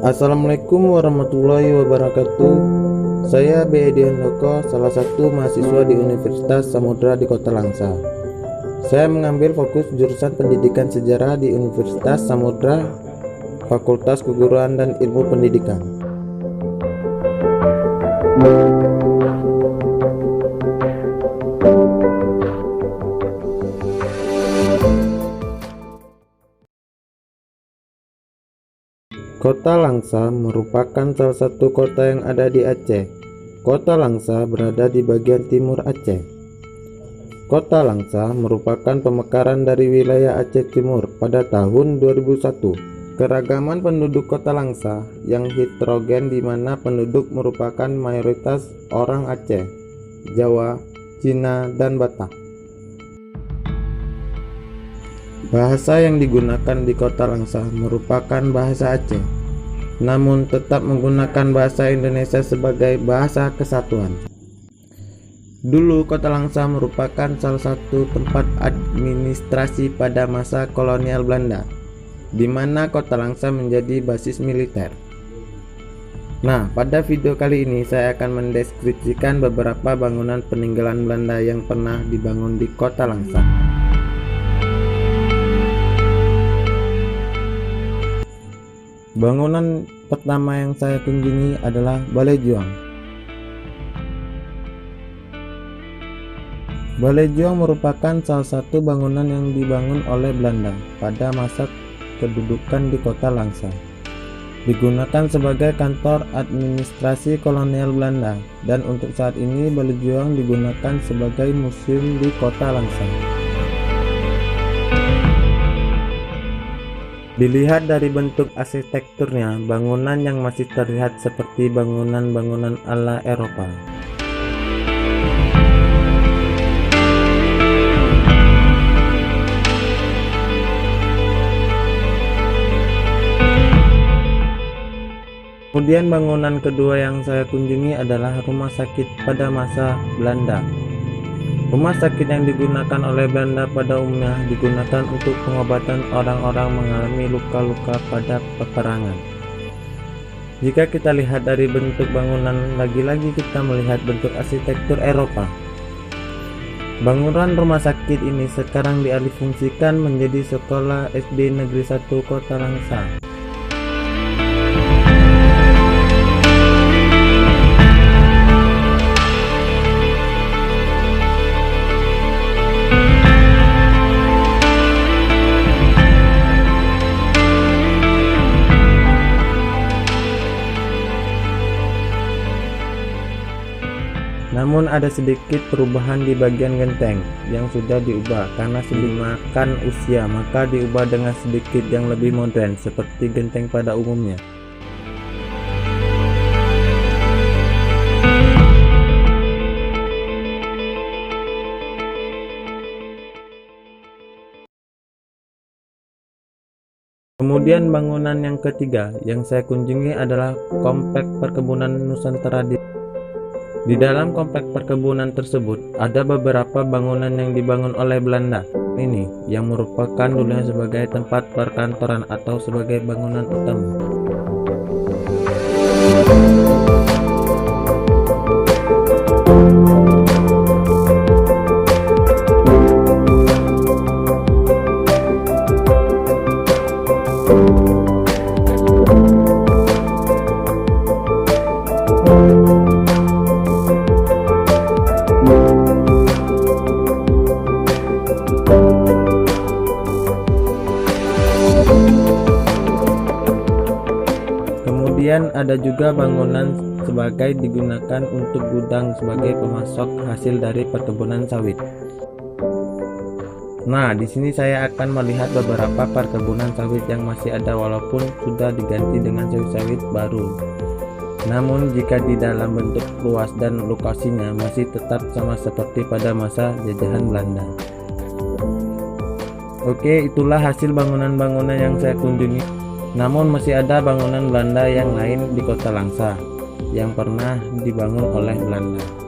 Assalamualaikum warahmatullahi wabarakatuh. Saya B.Edi Handoko, salah satu mahasiswa di Universitas Samudra di Kota Langsa. Saya mengambil fokus jurusan Pendidikan Sejarah di Universitas Samudra, Fakultas Keguruan dan Ilmu Pendidikan. Kota Langsa merupakan salah satu kota yang ada di Aceh. Kota Langsa berada di bagian timur Aceh. Kota Langsa merupakan pemekaran dari wilayah Aceh Timur pada tahun 2001. Keragaman penduduk Kota Langsa yang heterogen di mana penduduk merupakan mayoritas orang Aceh, Jawa, Cina, dan Batak. Bahasa yang digunakan di Kota Langsa merupakan bahasa Aceh, namun tetap menggunakan bahasa Indonesia sebagai bahasa kesatuan. Dulu Kota Langsa merupakan salah satu tempat administrasi pada masa kolonial Belanda, di mana Kota Langsa menjadi basis militer. Nah, pada video kali ini saya akan mendeskripsikan beberapa bangunan peninggalan Belanda yang pernah dibangun di Kota Langsa. Bangunan pertama yang saya kunjungi adalah Balai Juang. Balai Juang merupakan salah satu bangunan yang dibangun oleh Belanda pada masa kedudukan di Kota Langsa. Digunakan sebagai kantor administrasi kolonial Belanda, dan untuk saat ini Balai Juang digunakan sebagai museum di Kota Langsa. Dilihat dari bentuk arsitekturnya, bangunan yang masih terlihat seperti bangunan-bangunan ala Eropa. Kemudian bangunan kedua yang saya kunjungi adalah rumah sakit pada masa Belanda. Rumah sakit yang digunakan oleh Belanda pada umumnya digunakan untuk pengobatan orang-orang mengalami luka-luka pada peperangan. Jika kita lihat dari bentuk bangunan, lagi-lagi kita melihat bentuk arsitektur Eropa. Bangunan rumah sakit ini sekarang dialihfungsikan menjadi Sekolah SD Negeri 1 Kota Langsa. Namun ada sedikit perubahan di bagian genteng yang sudah diubah karena semakin usia, maka diubah dengan sedikit yang lebih modern seperti genteng pada umumnya. Kemudian bangunan yang ketiga yang saya kunjungi adalah Komplek Perkebunan Nusantara. Di dalam komplek perkebunan tersebut ada beberapa bangunan yang dibangun oleh Belanda ini yang merupakan dulunya sebagai tempat perkantoran atau sebagai bangunan utama. Kemudian ada juga bangunan sebagai digunakan untuk gudang sebagai pemasok hasil dari perkebunan sawit. Nah, di sini saya akan melihat beberapa perkebunan sawit yang masih ada walaupun sudah diganti dengan sawit-sawit baru. Namun jika di dalam bentuk luas dan lokasinya masih tetap sama seperti pada masa jajahan Belanda. Oke, itulah hasil bangunan-bangunan yang saya kunjungi. Namun masih ada bangunan Belanda yang lain di Kota Langsa yang pernah dibangun oleh Belanda.